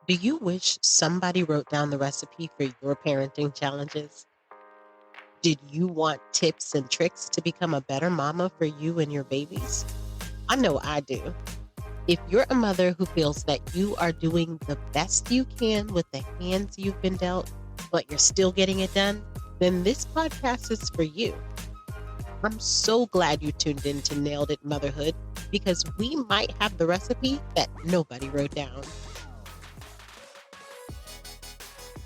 Do you wish somebody wrote down the recipe for your parenting challenges? Did you want tips and tricks to become a better mama for you and your babies? I know I do. If you're a mother who feels that you are doing the best you can with the hands you've been dealt, but you're still getting it done, then this podcast is for you. I'm so glad you tuned in to Nailed It Motherhood, because we might have the recipe that nobody wrote down.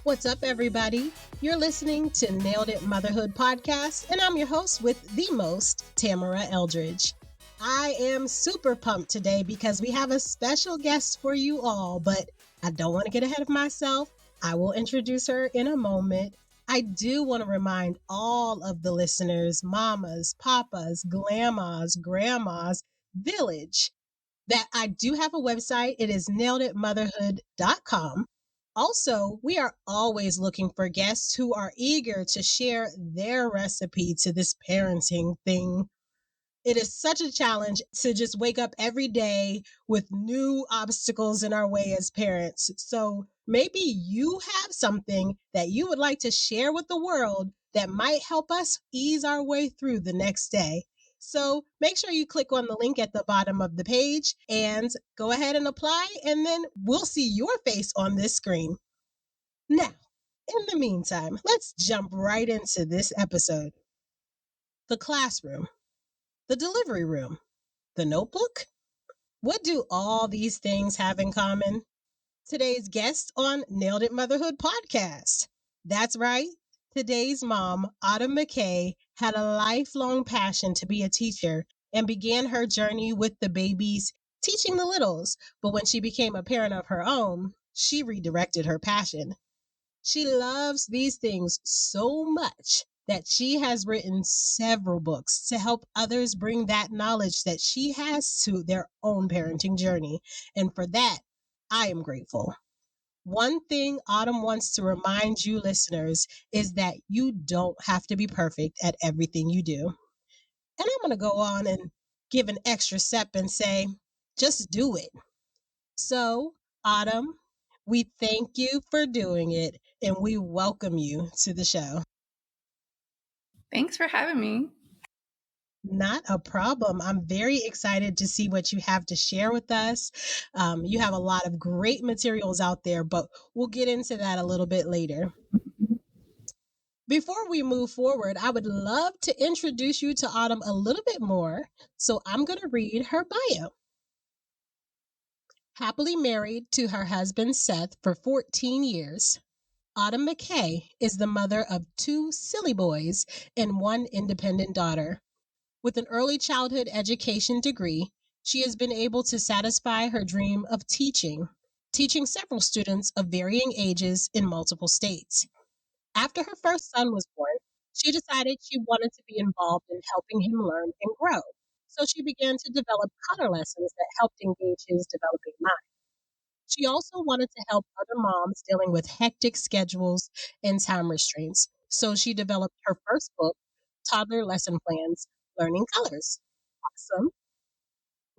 What's up, everybody? You're listening to Nailed It Motherhood Podcast, and I'm your host with the most, Tamara Eldridge. I am super pumped today because we have a special guest for you all, but I don't want to get ahead of myself. I will introduce her in a moment. I do want to remind all of the listeners, mamas, papas, glamas, grandmas, village, that I do have a website. It is naileditmotherhood.com. Also, we are always looking for guests who are eager to share their recipe to this parenting thing. It is such a challenge to just wake up every day with new obstacles in our way as parents. So maybe you have something that you would like to share with the world that might help us ease our way through the next day. So make sure you click on the link at the bottom of the page and go ahead and apply, and then we'll see your face on this screen. Now, in the meantime, let's jump right into this episode. The classroom, the delivery room, the notebook. What do all these things have in common? Today's guest on Nailed It Motherhood Podcast. That's right. Today's mom, Autumn McKay, had a lifelong passion to be a teacher and began her journey with the babies, teaching the littles. But when she became a parent of her own, she redirected her passion. She loves these things so much that she has written several books to help others bring that knowledge that she has to their own parenting journey. And for that, I am grateful. One thing Autumn wants to remind you listeners is that you don't have to be perfect at everything you do. And I'm going to go on and give an extra step and say, just do it. So, Autumn, we thank you for doing it, and we welcome you to the show. Thanks for having me. Not a problem. I'm very excited to see what you have to share with us. You have a lot of great materials out there, but we'll get into that a little bit later. Before we move forward, I would love to introduce you to Autumn a little bit more. So I'm going to read her bio. Happily married to her husband, Seth, for 14 years. Autumn McKay is the mother of 2 silly boys and 1 independent daughter. With an early childhood education degree, she has been able to satisfy her dream of teaching several students of varying ages in multiple states. After her first son was born, she decided she wanted to be involved in helping him learn and grow. So she began to develop color lessons that helped engage his developing mind. She also wanted to help other moms dealing with hectic schedules and time restraints. So she developed her first book, Toddler Lesson Plans, Learning Colors. Awesome.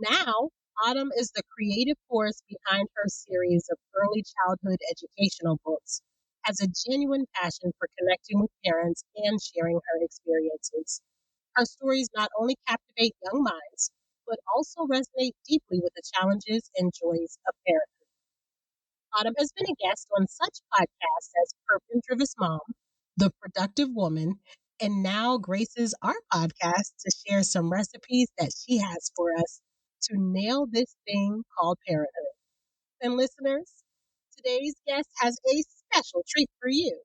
Now, Autumn is the creative force behind her series of early childhood educational books, has a genuine passion for connecting with parents and sharing her experiences. Her stories not only captivate young minds, but also resonate deeply with the challenges and joys of parenthood. Autumn has been a guest on such podcasts as Purpose-Driven Mom, The Productive Woman, and now graces our podcast to share some recipes that she has for us to nail this thing called parenthood. And listeners, today's guest has a special treat for you.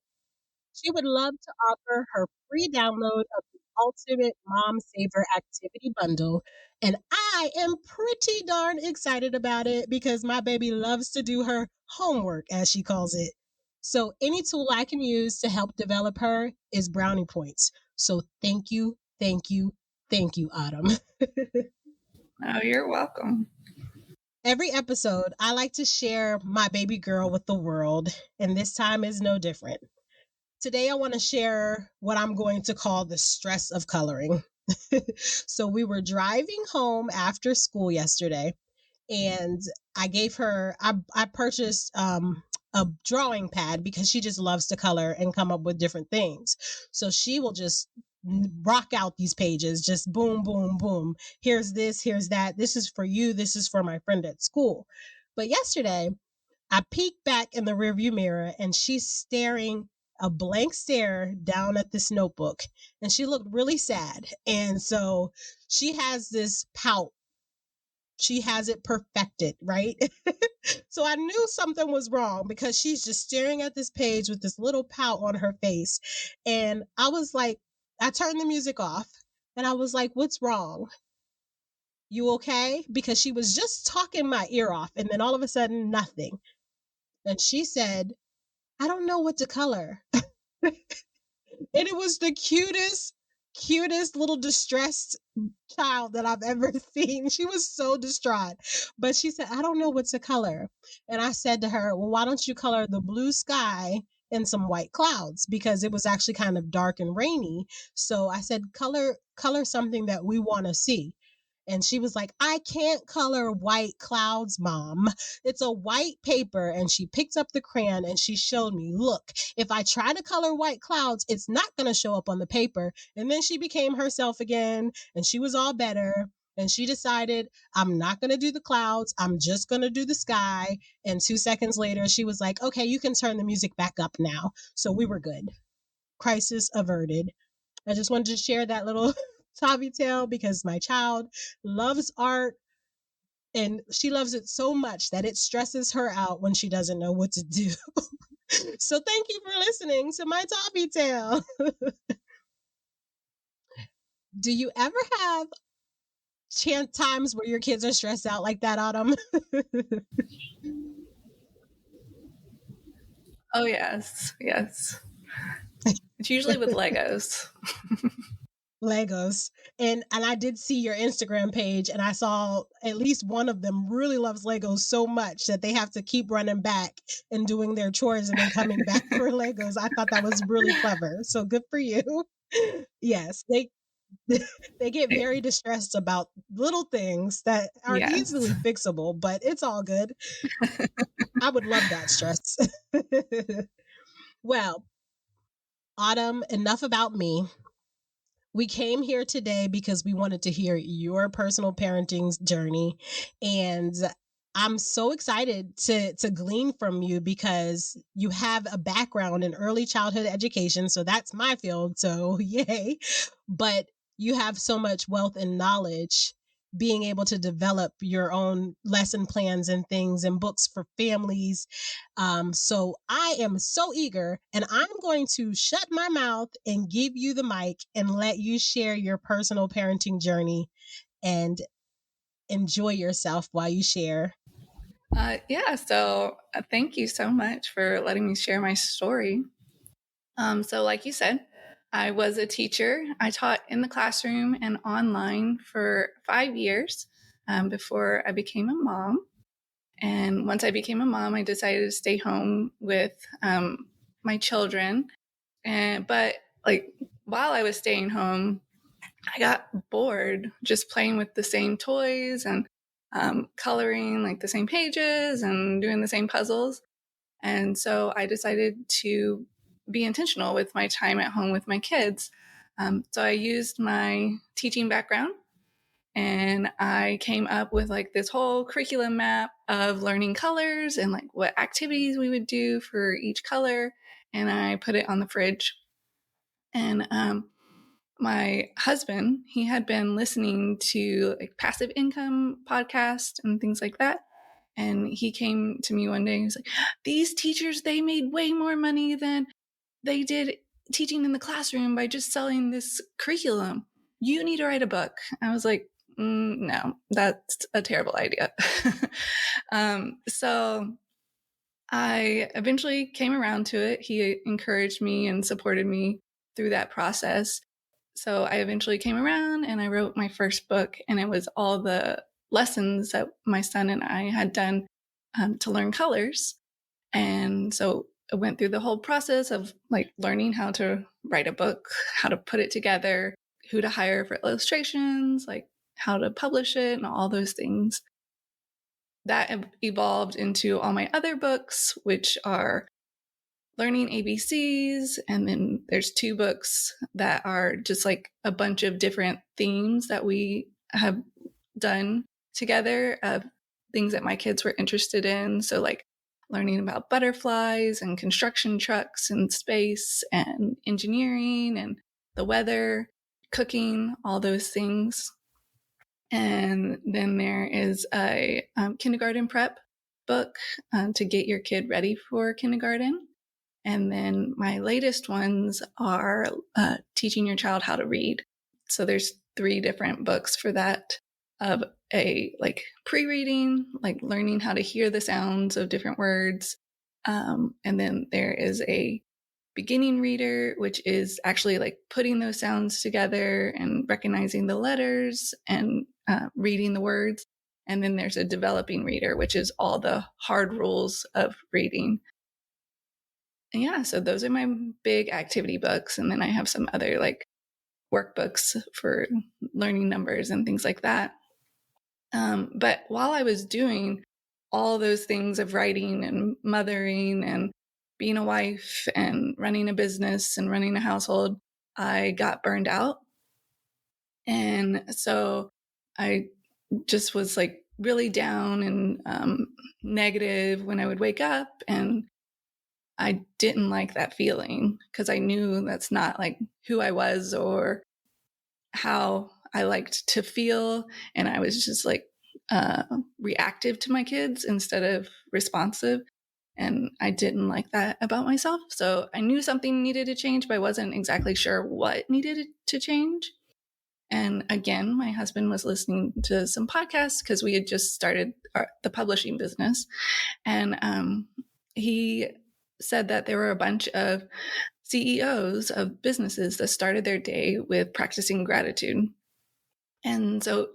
She would love to offer her free download of the Ultimate Mom Saver Activity Bundle. And I am pretty darn excited about it because my baby loves to do her homework, as she calls it. So any tool I can use to help develop her is brownie points. So thank you, Autumn. Oh, you're welcome. Every episode, I like to share my baby girl with the world, and this time is no different. Today, I want to share what I'm going to call the stress of coloring. So we were driving home after school yesterday, And I gave her, I purchased a drawing pad because she just loves to color and come up with different things. So she will just rock out these pages, just boom, boom, boom. Here's this, here's that. This is for you. This is for my friend at school. But yesterday, I peeked back in the rearview mirror and she's staring a blank stare down at this notebook. And she looked really sad. And so she has this pout. She has it perfected, right? So I knew something was wrong because she's just staring at this page with this little pout on her face. And I was like, I turned the music off and I was like, what's wrong? You okay? Because she was just talking my ear off and then all of a sudden, nothing. And she said, I don't know what to color. And it was the cutest little distressed child that I've ever seen. She was so distraught. But she said, I don't know what to color. And I said to her, well, why don't you color the blue sky and some white clouds? Because it was actually kind of dark and rainy. So I said, color something that we want to see. And she was like, I can't color white clouds, Mom. It's a white paper. And she picked up the crayon and she showed me, look, if I try to color white clouds, it's not going to show up on the paper. And then she became herself again and she was all better. And she decided, I'm not going to do the clouds. I'm just going to do the sky. And 2 seconds later, she was like, okay, you can turn the music back up now. So we were good. Crisis averted. I just wanted to share that little Tavi tale because my child loves art and she loves it so much that it stresses her out when she doesn't know what to do. So thank you for listening to my Tavi tale. Do you ever have times where your kids are stressed out like that, Autumn? Oh, yes. Yes. It's usually with Legos. Legos. And I did see your Instagram page and I saw at least one of them really loves Legos so much that they have to keep running back and doing their chores and then coming back for Legos. I thought that was really clever. So good for you. Yes, they get very distressed about little things that are Yes. easily fixable, but it's all good. I would love that stress. Well, Autumn, enough about me. We came here today because we wanted to hear your personal parenting journey. And I'm so excited to glean from you because you have a background in early childhood education. So that's my field. So yay. But you have so much wealth and knowledge being able to develop your own lesson plans and things and books for families. So I am so eager and I'm going to shut my mouth and give you the mic and let you share your personal parenting journey and enjoy yourself while you share. So thank you so much for letting me share my story. So like you said, I was a teacher. I taught in the classroom and online for 5 years before I became a mom. And once I became a mom, I decided to stay home with my children. But like while I was staying home, I got bored just playing with the same toys and coloring like the same pages and doing the same puzzles. And so I decided to be intentional with my time at home with my kids. So I used my teaching background and I came up with like this whole curriculum map of learning colors and like what activities we would do for each color. And I put it on the fridge. And my husband, he had been listening to like passive income podcast and things like that. And he came to me one day and he's like, these teachers, they made way more money than they did teaching in the classroom by just selling this curriculum. You need to write a book. I was like, no, that's a terrible idea. So I eventually came around to it. He encouraged me and supported me through that process. So I eventually came around and I wrote my first book, and it was all the lessons that my son and I had done to learn colors. And so I went through the whole process of like learning how to write a book, how to put it together, who to hire for illustrations, like how to publish it and all those things. that evolved into all my other books, which are Learning ABCs. And then there's 2 books that are just like a bunch of different themes that we have done together of things that my kids were interested in. So like learning about butterflies and construction trucks and space and engineering and the weather, cooking, all those things. And then there is a kindergarten prep book to get your kid ready for kindergarten. And then my latest ones are teaching your child how to read. So there's 3 different books for that, of a like pre-reading, like learning how to hear the sounds of different words. And then there is a beginning reader, which is actually like putting those sounds together and recognizing the letters and reading the words. And then there's a developing reader, which is all the hard rules of reading. And yeah, so those are my big activity books. And then I have some other like workbooks for learning numbers and things like that. But while I was doing all those things of writing and mothering and being a wife and running a business and running a household, I got burned out. And so I just was like really down and negative when I would wake up, and I didn't like that feeling because I knew that's not like who I was or how I liked to feel. And I was just like reactive to my kids instead of responsive. And I didn't like that about myself. So I knew something needed to change, but I wasn't exactly sure what needed to change. And again, my husband was listening to some podcasts because we had just started the publishing business. And he said that there were a bunch of CEOs of businesses that started their day with practicing gratitude. And so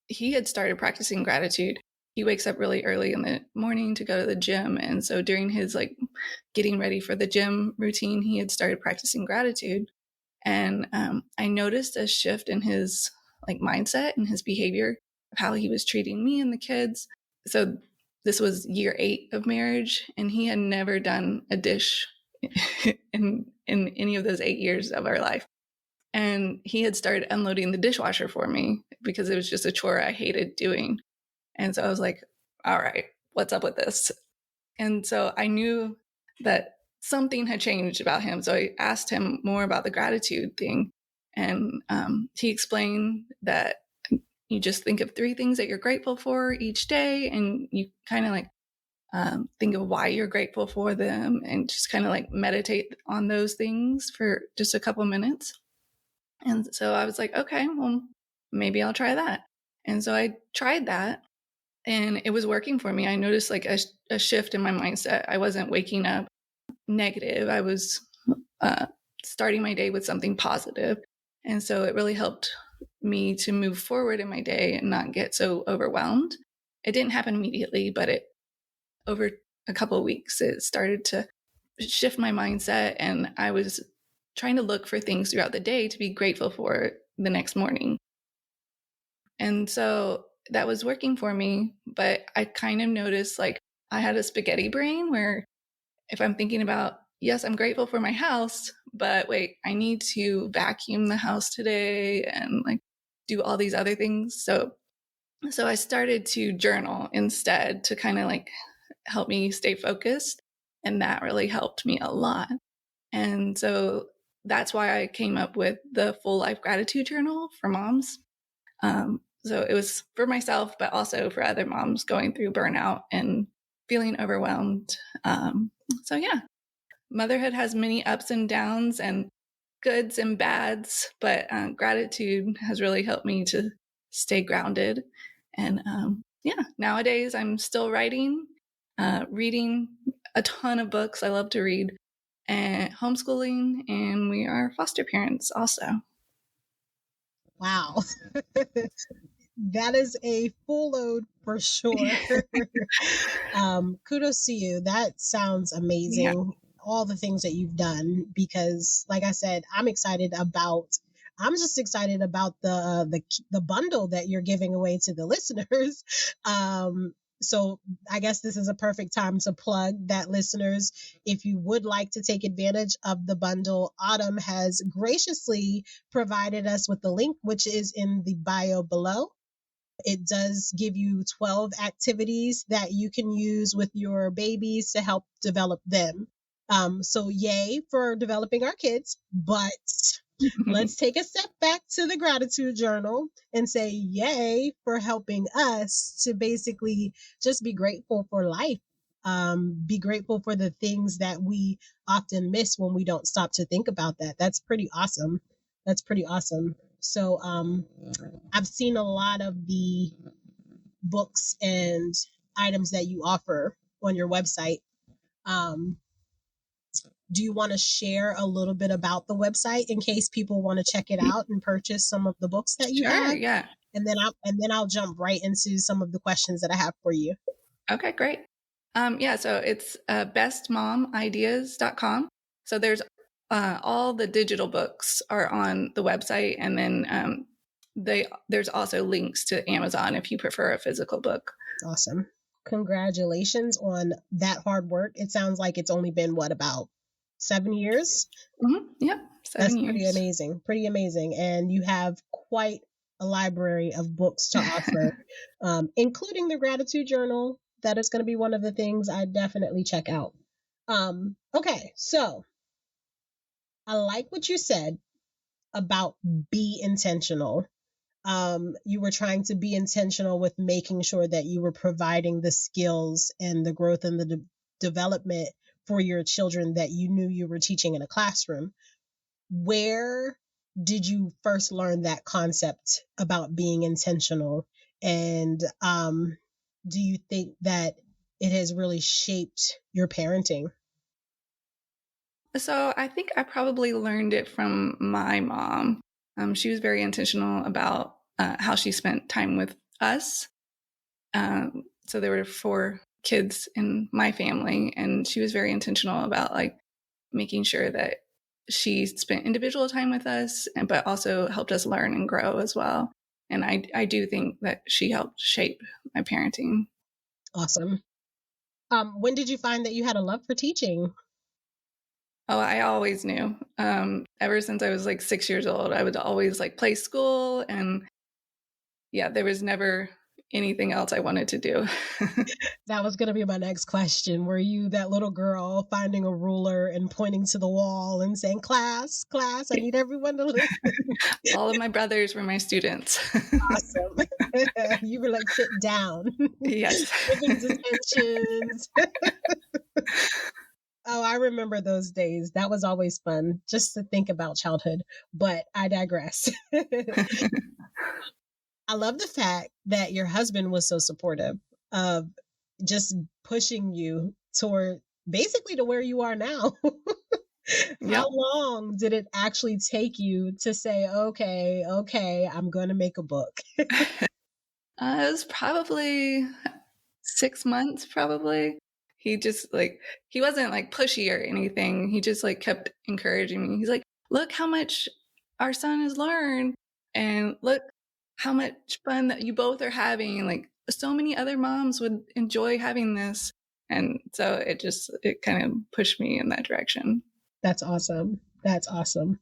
he had started practicing gratitude. He wakes up really early in the morning to go to the gym. And so during his like getting ready for the gym routine, he had started practicing gratitude. And I noticed a shift in his like mindset and his behavior of how he was treating me and the kids. So this was year 8 of marriage, and he had never done a dish in any of those 8 years of our life. And he had started unloading the dishwasher for me because it was just a chore I hated doing. And so I was like, all right, what's up with this? And so I knew that something had changed about him. So I asked him more about the gratitude thing. And he explained that you just think of 3 things that you're grateful for each day. And you kind of like think of why you're grateful for them and just kind of like meditate on those things for just a couple minutes. And so I was like, okay, well, maybe I'll try that. And so I tried that, and it was working for me. I noticed like a shift in my mindset. I wasn't waking up negative. I was starting my day with something positive. And so it really helped me to move forward in my day and not get so overwhelmed. It didn't happen immediately, but over a couple of weeks, it started to shift my mindset, and I was trying to look for things throughout the day to be grateful for the next morning. And so that was working for me, but I kind of noticed like I had a spaghetti brain where if I'm thinking about, yes, I'm grateful for my house, but wait, I need to vacuum the house today and like do all these other things. So I started to journal instead to kind of like help me stay focused. And that really helped me a lot. And so that's why I came up with the Full Life Gratitude Journal for moms. So it was for myself, but also for other moms going through burnout and feeling overwhelmed. So yeah, motherhood has many ups and downs and goods and bads, but gratitude has really helped me to stay grounded. And yeah, nowadays I'm still writing, reading a ton of books. I love to read, and homeschooling, and we are foster parents also. Wow. That is a full load for sure. Kudos to you. That sounds amazing. Yeah. All the things that you've done, because like I said, I'm just excited about the bundle that you're giving away to the listeners. So I guess this is a perfect time to plug that, listeners. If you would like to take advantage of the bundle, Autumn has graciously provided us with the link, which is in the bio below. It does give you 12 activities that you can use with your babies to help develop them. So yay for developing our kids, but let's take a step back to the gratitude journal and say yay for helping us to basically just be grateful for life. Be grateful for the things that we often miss when we don't stop to think about that. That's pretty awesome. That's pretty awesome. So I've seen a lot of the books and items that you offer on your website. Do you want to share a little bit about the website in case people want to check it out and purchase some of the books that you have? Yeah. And then I'll jump right into some of the questions that I have for you. Okay, great. So it's bestmomideas.com. So there's all the digital books are on the website, and then there's also links to Amazon if you prefer a physical book. Awesome. Congratulations on that hard work. It sounds like it's only been about 7 years? Mm-hmm. Yep. 7 years. Pretty amazing. Pretty amazing. And you have quite a library of books to offer, including the gratitude journal. That is going to be one of the things I definitely check out. Okay, so I like what you said about be intentional. You were trying to be intentional with making sure that you were providing the skills and the growth and the development for your children that you knew you were teaching in a classroom. Where did you first learn that concept about being intentional? And do you think that it has really shaped your parenting? So I think I probably learned it from my mom. She was very intentional about how she spent time with us. So there were 4 kids in my family, and she was very intentional about making sure that she spent individual time with us, but also helped us learn and grow as well. And I do think that she helped shape my parenting. Awesome. When did you find that you had a love for teaching? Oh, I always knew. Ever since I was 6 years old, I would always play school, and there was never anything else I wanted to do. That was going to be my next question. Were you that little girl finding a ruler and pointing to the wall and saying, class, I need everyone to listen? All of my brothers were my students. Awesome. You were sit down. Yes. Giving detentions. Oh, I remember those days. That was always fun just to think about childhood, but I digress. I love the fact that your husband was so supportive of just pushing you toward basically to where you are now. Yep. How long did it actually take you to say, okay, I'm going to make a book? It was probably 6 months, probably. He just he wasn't pushy or anything. He just kept encouraging me. He's look how much our son has learned, and look how much fun that you both are having. So many other moms would enjoy having this. And so it kind of pushed me in that direction. That's awesome. That's awesome.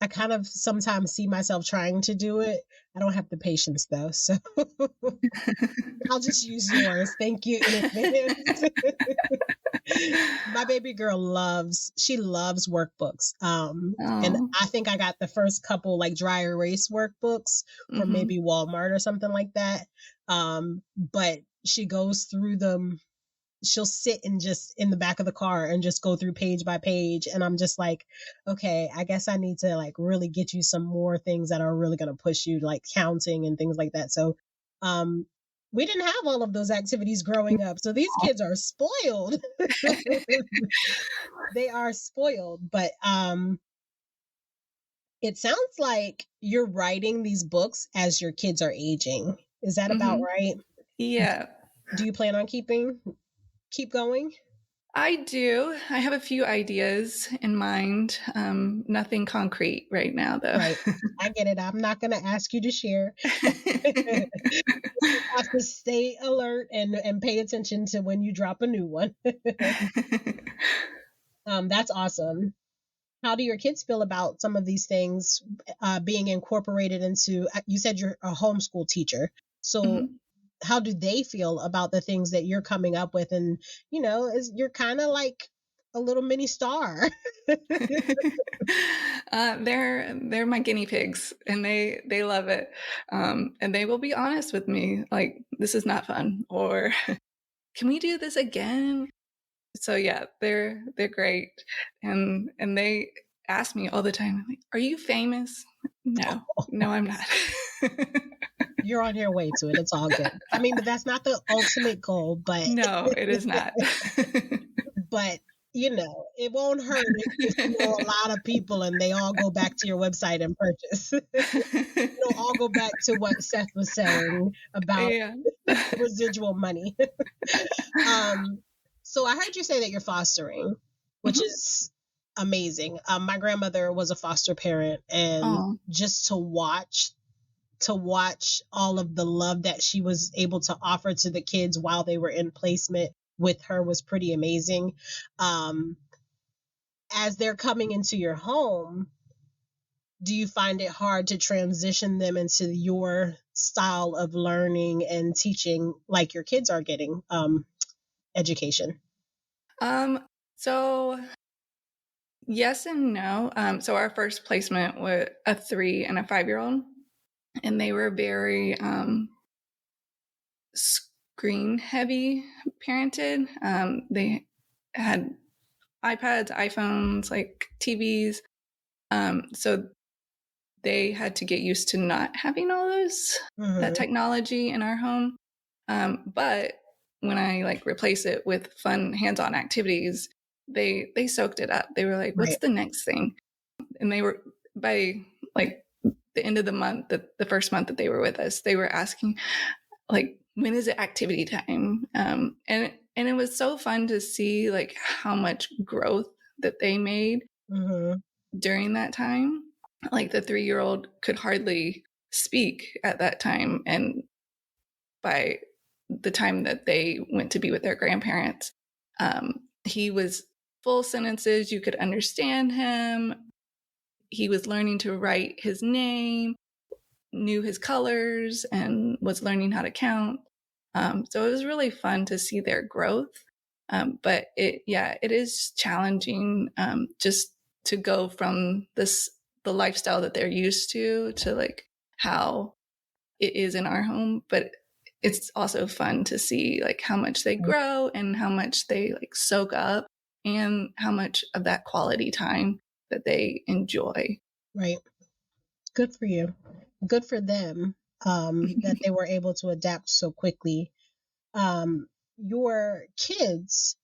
I kind of sometimes see myself trying to do it. I don't have the patience though, so I'll just use yours. Thank you in advance. My baby girl loves workbooks. And I think I got the first couple dry erase workbooks from maybe Walmart or something like that. But she goes through them. She'll sit and just in the back of the car and just go through page by page. And I'm just okay, I guess I need to really get you some more things that are really going to push you, counting and things like that. So, we didn't have all of those activities growing up. So these kids are spoiled. They are spoiled, but, it sounds like you're writing these books as your kids are aging. Is that about right? Yeah. Do you plan on keep going? I do. I have a few ideas in mind. Nothing concrete right now, though. Right. I get it. I'm not going to ask you to share. You have to stay alert and pay attention to when you drop a new one. That's awesome. How do your kids feel about some of these things being incorporated into, you said you're a homeschool teacher. So how do they feel about the things that you're coming up with? And, you're kind of like a little mini star. They're my guinea pigs, and they love it. And they will be honest with me, like, this is not fun, or can we do this again? So yeah, they're great, and they ask me all the time, like, are you famous? No, I'm not. You're on your way to it. It's all good. I mean, that's not the ultimate goal, but no, it is not. But it won't hurt if you know a lot of people and they all go back to your website and purchase. It'll all go back to what Seth was saying about residual money. So I heard you say that you're fostering, which is amazing. My grandmother was a foster parent, and just to watch all of the love that she was able to offer to the kids while they were in placement with her was pretty amazing. As they're coming into your home, do you find it hard to transition them into your style of learning and teaching, like your kids are getting education? So yes and no. So our first placement was a 3 and a 5-year-old, and they were very screen heavy parented. They had iPads, iPhones, like TVs. So they had to get used to not having all that technology in our home. But when I replace it with fun hands-on activities, they soaked it up. They were like, what's the next thing? And they were, by the end of the month, the first month that they were with us, they were asking, when is it activity time? And it was so fun to see how much growth that they made during that time. Like the 3-year-old could hardly speak at that time. And by the time that they went to be with their grandparents, he was full sentences. You could understand him. He was learning to write his name, knew his colors, and was learning how to count. So it was really fun to see their growth. But it is challenging just to go from the lifestyle that they're used to how it is in our home. But it's also fun to see how much they grow and how much they soak up and how much of that quality time that they enjoy. Right. Good for you. Good for them that they were able to adapt so quickly. Your kids,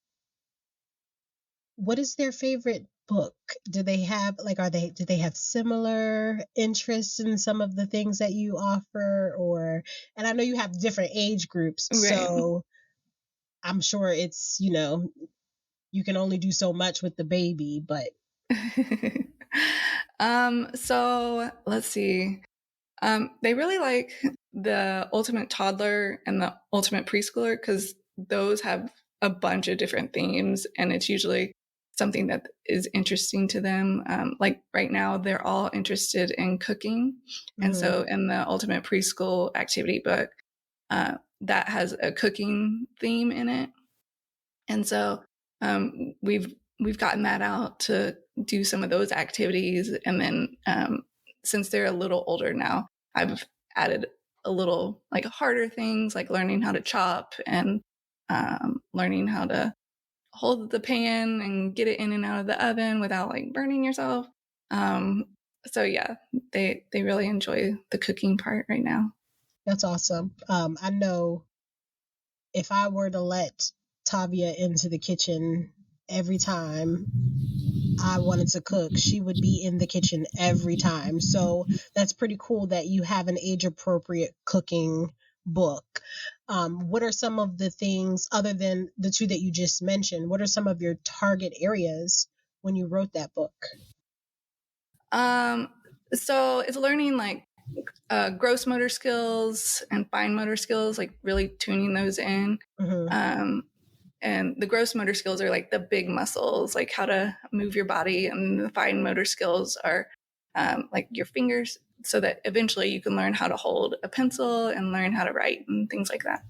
what is their favorite book? Do they have do they have similar interests in some of the things that you offer, and I know you have different age groups, so I'm sure it's, you can only do so much with the baby, but so let's see. They really like the Ultimate Toddler and the Ultimate Preschooler because those have a bunch of different themes, and it's usually something that is interesting to them. Right now, they're all interested in cooking. And so in the Ultimate Preschool activity book, that has a cooking theme in it. And so we've gotten that out to do some of those activities. And then since they're a little older now, I've added a little harder things like learning how to chop and learning how to hold the pan and get it in and out of the oven without burning yourself. So yeah, they really enjoy the cooking part right now. That's awesome. I know if I were to let Tavia into the kitchen every time I wanted to cook, she would be in the kitchen every time. So that's pretty cool that you have an age appropriate cooking book, what are some of the things other than the two that you just mentioned? What are some of your target areas when you wrote that book? So it's learning like gross motor skills and fine motor skills, like really tuning those in. And the gross motor skills are like the big muscles, like how to move your body, and the fine motor skills are like your fingers, so that eventually you can learn how to hold a pencil and learn how to write and things like that.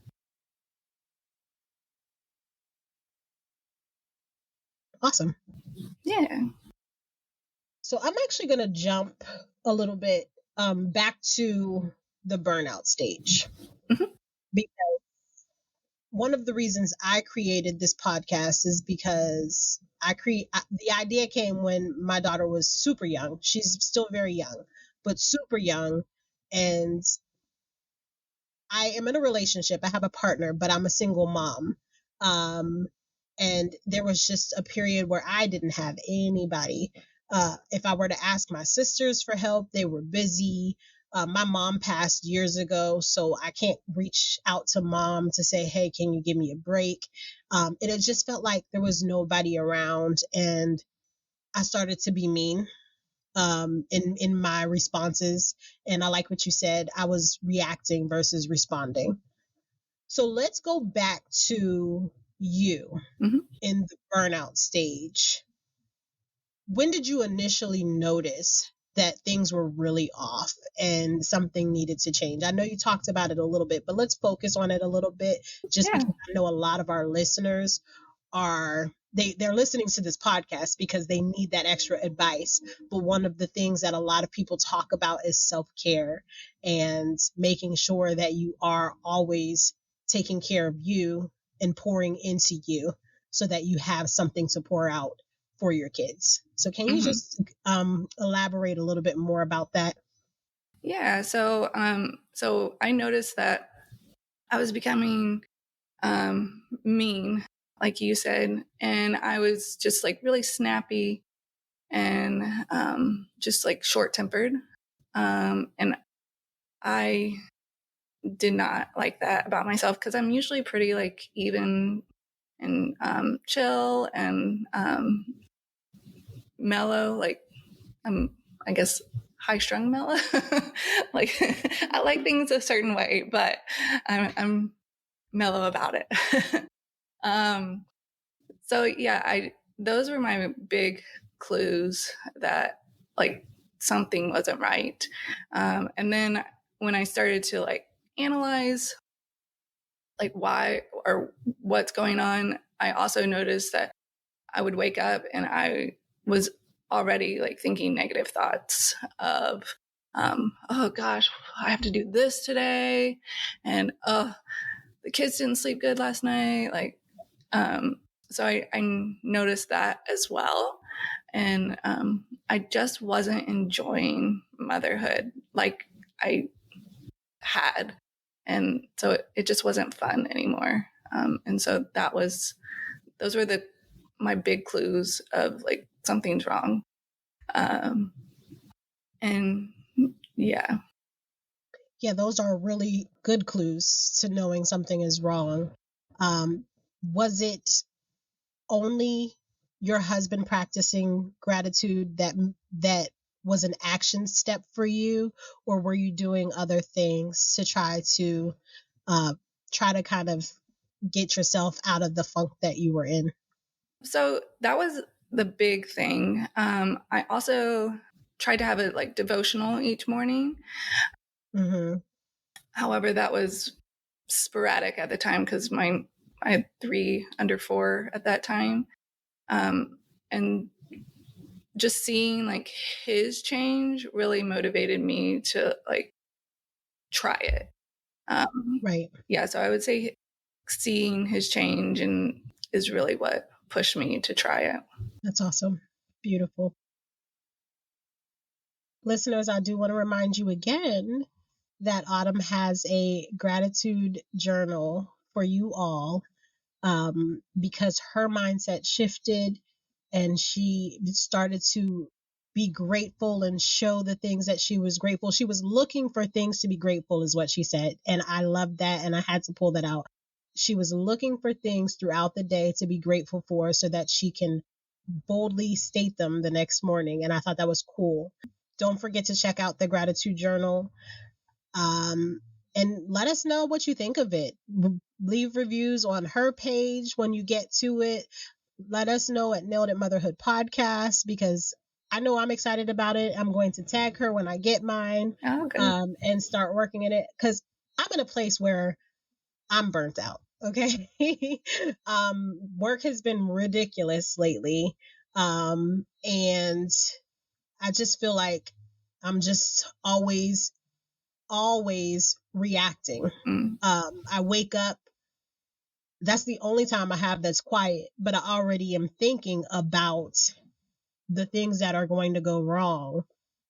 Awesome. Yeah. So I'm actually going to jump a little bit back to the burnout stage. Because one of the reasons I created this podcast is because the idea came when my daughter was super young. She's still very young, but super young. And I am in a relationship. I have a partner, but I'm a single mom. And there was just a period where I didn't have anybody. If I were to ask my sisters for help, they were busy. My mom passed years ago, so I can't reach out to mom to say, hey, can you give me a break? And it just felt like there was nobody around, and I started to be mean in my responses. And I like what you said. I was reacting versus responding. So let's go back to you in the burnout stage. When did you initially notice that things were really off and something needed to change? I know you talked about it a little bit, but let's focus on it a little bit, just because I know a lot of our listeners they're listening to this podcast because they need that extra advice. But one of the things that a lot of people talk about is self-care and making sure that you are always taking care of you and pouring into you so that you have something to pour out for your kids. So can you just elaborate a little bit more about that? Yeah. So I noticed that I was becoming mean, like you said, and I was just like really snappy and just like short tempered. And I did not like that about myself, because I'm usually pretty like even and chill and mellow. Like I guess high strung mellow. Like I like things a certain way, but I'm mellow about it. So yeah, those were my big clues that like something wasn't right. And then when I started to like analyze like why or what's going on, I also noticed that I would wake up and I was already like thinking negative thoughts of, oh gosh, I have to do this today. And, the kids didn't sleep good last night. Like, so I noticed that as well. And I just wasn't enjoying motherhood like I had. And so it just wasn't fun anymore. And so those were my big clues of like something's wrong. And yeah. Yeah, those are really good clues to knowing something is wrong. Was it only your husband practicing gratitude that was an action step for you, or were you doing other things to try to kind of get yourself out of the funk that you were in? So that was the big thing. I also tried to have a like devotional each morning. However, that was sporadic at the time because I had 3 under 4 at that time. And just seeing like his change really motivated me to like try it. Right. Yeah. So I would say seeing his change is really what pushed me to try it. That's awesome. Beautiful. Listeners, I do want to remind you again that Autumn has a gratitude journal for you all, because her mindset shifted and she started to be grateful and show the things that she was grateful. She was looking for things to be grateful, is what she said. And I love that. And I had to pull that out. She was looking for things throughout the day to be grateful for so that she can boldly state them the next morning. And I thought that was cool. Don't forget to check out the gratitude journal. And let us know what you think of it. Leave reviews on her page when you get to it. Let us know at Nailed It Motherhood Podcast, because I know I'm excited about it. I'm going to tag her when I get mine, Oh, good. and start working in it, because I'm in a place where I'm burnt out. Okay. Work has been ridiculous lately. And I just feel like I'm just always reacting. Mm. I wake up. That's the only time I have that's quiet, but I already am thinking about the things that are going to go wrong,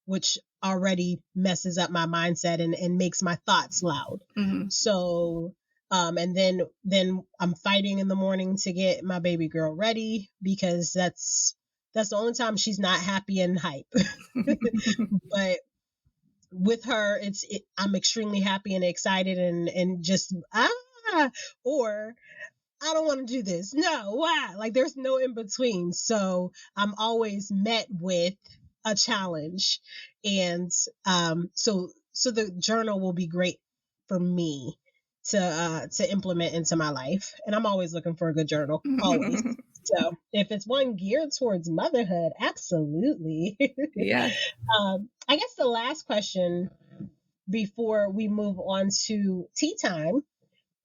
which already messes up my mindset and makes my thoughts loud. Mm-hmm. So, and then I'm fighting in the morning to get my baby girl ready, because that's the only time she's not happy and hype. But with her, I'm extremely happy and excited and just, or I don't want to do this. No, why? Like, there's no in between. So I'm always met with a challenge. And so the journal will be great for me to implement into my life. And I'm always looking for a good journal, always. So if it's one geared towards motherhood, absolutely. Yeah. I guess the last question before we move on to tea time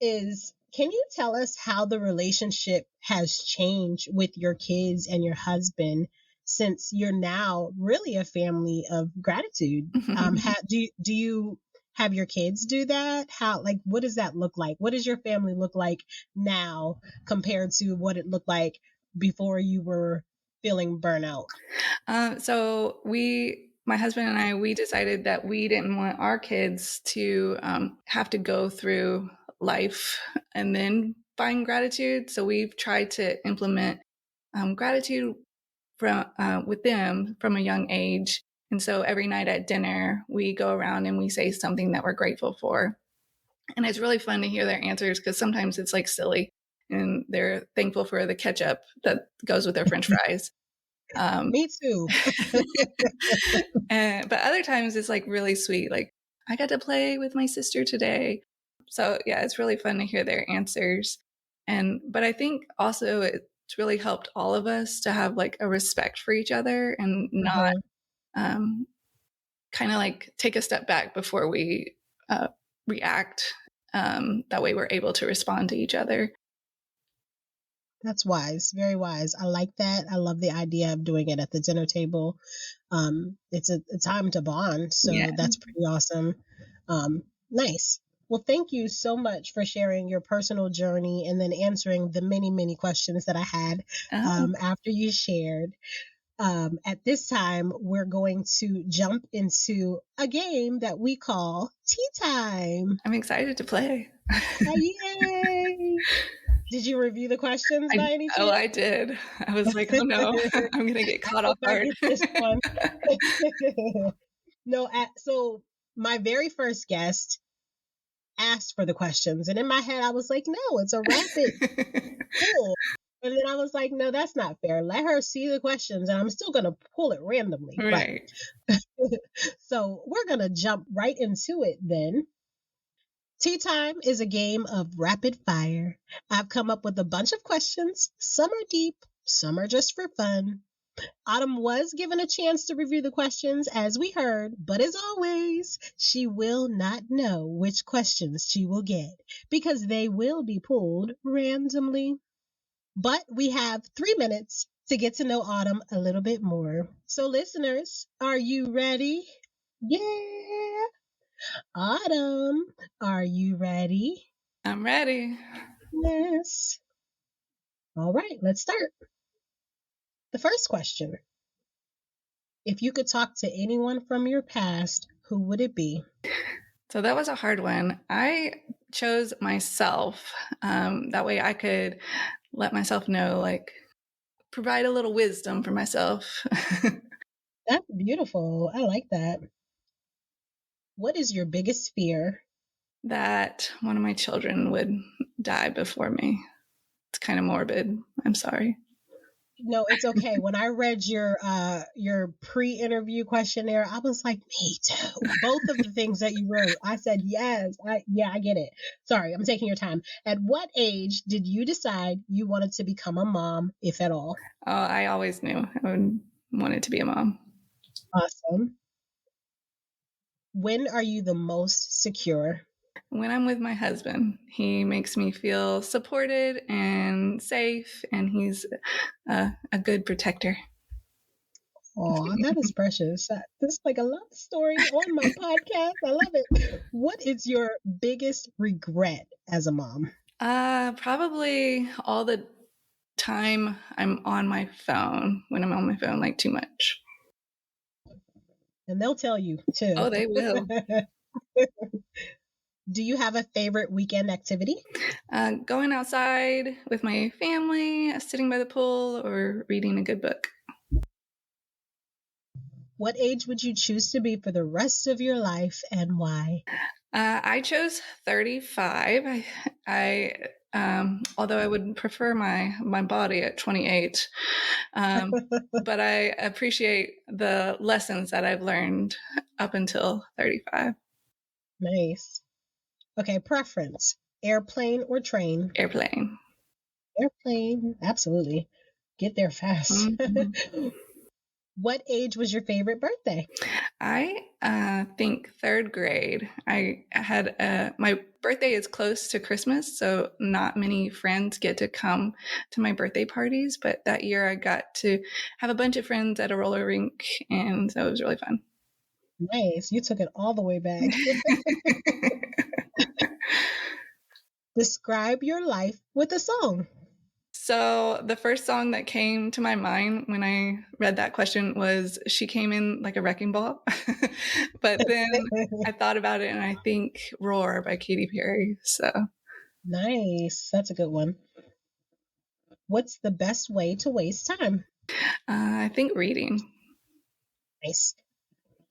is, can you tell us how the relationship has changed with your kids and your husband since you're now really a family of gratitude? Do you have your kids do that? How, like, what does that look like? What does your family look like now compared to what it looked like before you were feeling burnout? So my husband and I, we decided that we didn't want our kids to have to go through life and then find gratitude. So we've tried to implement gratitude from with them from a young age. And so every night at dinner, we go around and we say something that we're grateful for. And it's really fun to hear their answers, because sometimes it's like silly and they're thankful for the ketchup that goes with their French fries. Me too. But other times it's like really sweet. Like, I got to play with my sister today. So yeah, it's really fun to hear their answers. But I think also it's really helped all of us to have like a respect for each other and not kind of like take a step back before we react. That way we're able to respond to each other. That's wise, very wise. I like that. I love the idea of doing it at the dinner table. It's a time to bond, so Yeah. that's pretty awesome. Nice. Well, thank you so much for sharing your personal journey and then answering the many, many questions that I had after you shared. At this time, we're going to jump into a game that we call Tea Time. I'm excited to play. Yay! Did you review the questions by any chance? Oh, I did. I was like, oh no, I'm going to get caught off guard. This one. No, so my very first guest asked for the questions, and in my head I was like, no, it's a rapid pull. And then I was like, no, that's not fair. Let her see the questions, and I'm still going to pull it randomly. Right. So we're going to jump right into it then. Tea Time is a game of rapid fire. I've come up with a bunch of questions. Some are deep, some are just for fun. Autumn was given a chance to review the questions, as we heard, but as always, she will not know which questions she will get because they will be pulled randomly. But we have 3 minutes to get to know Autumn a little bit more. So listeners, are you ready? Yeah! Autumn, are you ready? I'm ready. Yes. All right, let's start. The first question. If you could talk to anyone from your past, who would it be? So that was a hard one. I chose myself. That way I could let myself know, like, provide a little wisdom for myself. That's beautiful. I like that. What is your biggest fear? That one of my children would die before me. It's kind of morbid. I'm sorry. No, it's okay. When I read your pre-interview questionnaire, I was like, me too. Both of the things that you wrote, I said, yes, I get it. Sorry, I'm taking your time. At what age did you decide you wanted to become a mom, if at all? Oh, I always knew I wanted to be a mom. Awesome. When are you the most secure? When I'm with my husband, he makes me feel supported and safe, and he's a good protector. Oh, that is precious. This is like a love story on my podcast. I love it. What is your biggest regret as a mom? Probably all the time I'm on my phone, when I'm on my phone, like too much. And they'll tell you too. Oh, they will. Do you have a favorite weekend activity? Going outside with my family, sitting by the pool, or reading a good book. What age would you choose to be for the rest of your life and why? I chose 35. Although I would prefer my body at 28, but I appreciate the lessons that I've learned up until 35. Nice. Okay, preference. Airplane or train? Airplane. Airplane, absolutely. Get there fast. Mm-hmm. What age was your favorite birthday? I think third grade. I had my birthday is close to Christmas, so not many friends get to come to my birthday parties. But that year, I got to have a bunch of friends at a roller rink, and so it was really fun. Nice. You took it all the way back. Describe your life with a song. So the first song that came to my mind when I read that question was She Came In Like a Wrecking Ball. But then I thought about it and I think Roar by Katy Perry. So Nice. That's a good one. What's the best way to waste time? I think reading. Nice.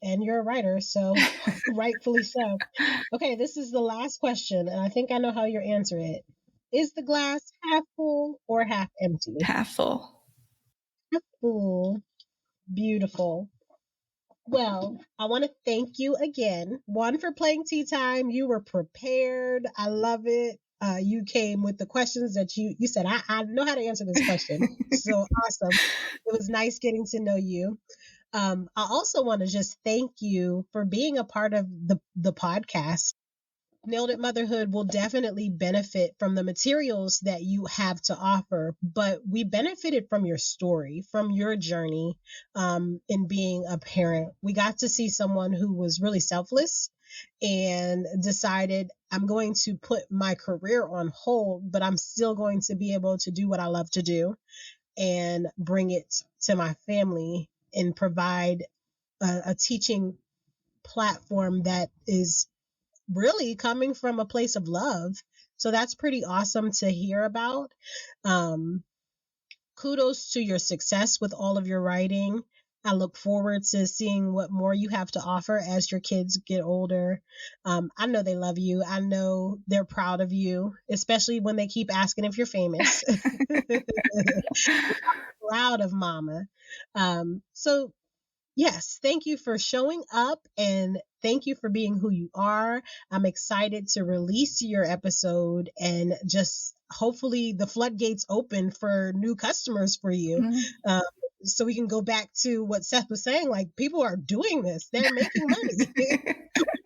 And you're a writer, so rightfully so. Okay, this is the last question, and I think I know how you answer it. Is the glass half full or half empty? Half full. Half full. Beautiful. Well, I want to thank you again. One, for playing tea time. You were prepared. I love it. You came with the questions that you said, I know how to answer this question. So awesome. It was nice getting to know you. I also want to just thank you for being a part of the podcast. Nailed It Motherhood will definitely benefit from the materials that you have to offer, but we benefited from your story, from your journey in being a parent. We got to see someone who was really selfless and decided, I'm going to put my career on hold, but I'm still going to be able to do what I love to do and bring it to my family and provide a teaching platform that is really coming from a place of love. So that's pretty awesome to hear about. Kudos to your success with all of your writing. I look forward to seeing what more you have to offer as your kids get older. I know they love you. I know they're proud of you, especially when they keep asking if you're famous. Proud of mama. So yes, thank you for showing up and thank you for being who you are. I'm excited to release your episode and just hopefully the floodgates open for new customers for you. Mm-hmm. So we can go back to what Seth was saying, like people are doing this, they're making money. We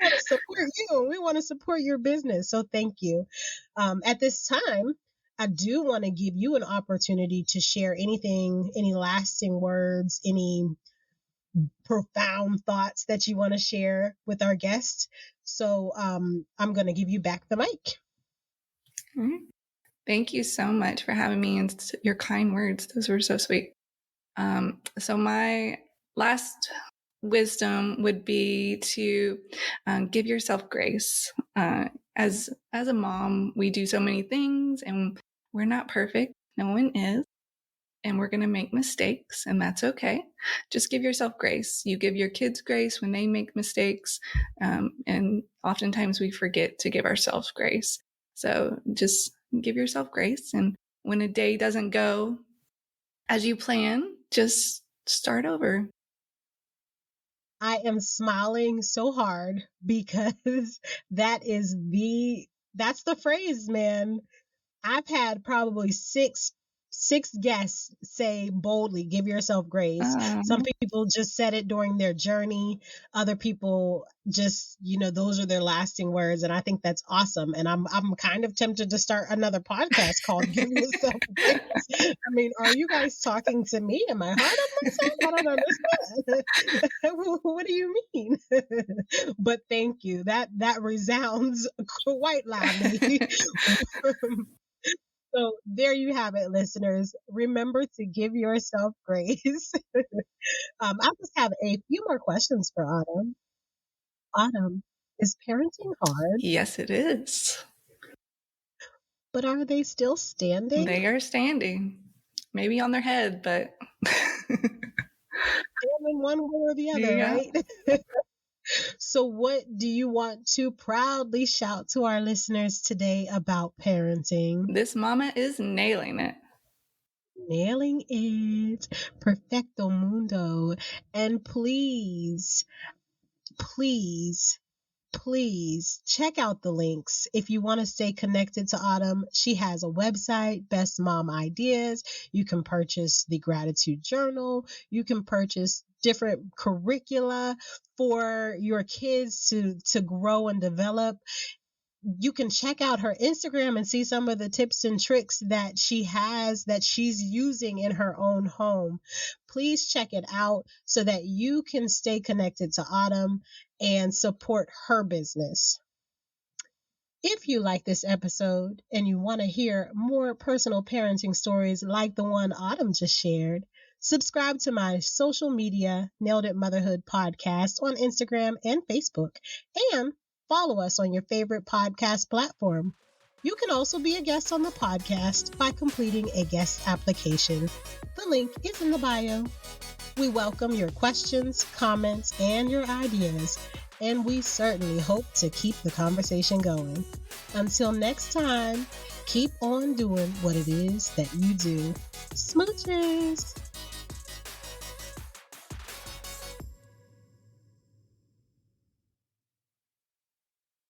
want to support you. We want to support your business. So thank you. At this time, I do want to give you an opportunity to share anything, any lasting words, any profound thoughts that you want to share with our guests. So I'm going to give you back the mic. Thank you so much for having me and your kind words. Those were so sweet. So my last wisdom would be to give yourself grace. As a mom, we do so many things and we're not perfect. No one is. and we're going to make mistakes, and that's okay. Just give yourself grace. You give your kids grace when they make mistakes, and oftentimes we forget to give ourselves grace. So just give yourself grace, and when a day doesn't go as you plan, just start over. I am smiling so hard because that's the phrase, man. I've had probably six guests say boldly, give yourself grace. Some people just said it during their journey. Other people just, those are their lasting words. And I think that's awesome. And I'm kind of tempted to start another podcast called Give Yourself Grace. I mean, are you guys talking to me? Am I hard on myself? I don't understand. What do you mean? But thank you. That resounds quite loudly. So there you have it, listeners. Remember to give yourself grace. I just have a few more questions for Autumn. Autumn, is parenting hard? Yes, it is. But are they still standing? They are standing. Maybe on their head, but standing one way or the other, right? So what do you want to proudly shout to our listeners today about parenting? This mama is nailing it. Nailing it. Perfecto mundo. And please check out the links if you want to stay connected to Autumn. She has a website, Best Mom Ideas. You can purchase the gratitude journal. You can purchase different curricula for your kids to grow and develop. You can check out her Instagram and see some of the tips and tricks that she has that she's using in her own home. Please check it out so that you can stay connected to Autumn and support her business. If you like this episode and you want to hear more personal parenting stories like the one Autumn just shared, subscribe to my social media, Nailed It Motherhood Podcast on Instagram and Facebook, and follow us on your favorite podcast platform. You can also be a guest on the podcast by completing a guest application. The link is in the bio. We welcome your questions, comments, and your ideas, and we certainly hope to keep the conversation going. Until next time, keep on doing what it is that you do. Smooches!